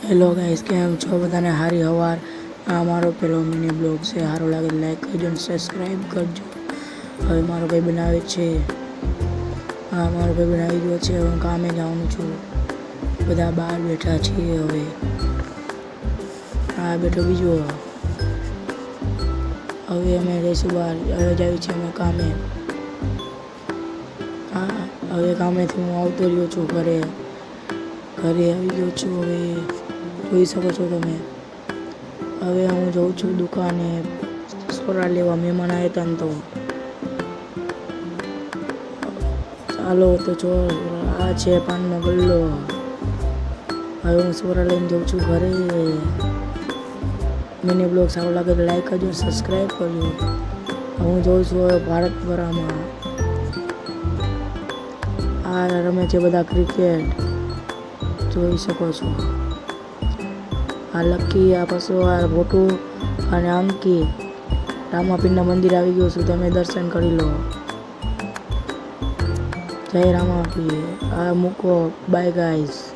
Hello guys, કેમ છો બધાને? હારી હવાર. આ મારો પહેલો મિની બ્લોગ છે. સારો લાગે લાઈક કરજો અને સબસ્ક્રાઈબ કરજો. હવે મારો ભાઈ બનાવે છે. મારો ભાઈ બનાવી ગયો છે. હું કામે જવાનું છું. બધા બહાર બેઠા છીએ. હવે બેઠો બીજો. હવે અમે રહીશું બહાર. હવે જાય છે અમે કામે. હવે કામેથી હું આવતો રહ્યો છું ઘરે આવી ગયો છું. હવે જોઈ શકો છો તમે. હવે હું જઉં છું દુકાને સોરા લેવા. મહેમાન આવ્યા હતા ને તો ચાલો તો જો આ છે પાનનો ગલ્લો. હવે હું સોરા લઈને જઉં છું ઘરે. મિની બ્લોગ સારો લાગે તો લાઈક કરજો, સબસ્ક્રાઈબ કરજો. હું જોઉં છું હવે ભારતભરામાં આ રમે છે બધા ક્રિકેટ. જોઈ શકો છો. આ લકી, આ પશુ, આ ભોટું અને અંકી. રામાપીરના મંદિર આવી ગયું છું. તમે દર્શન કરી લો. જય રામાપીર. આ મૂકો. Bye guys.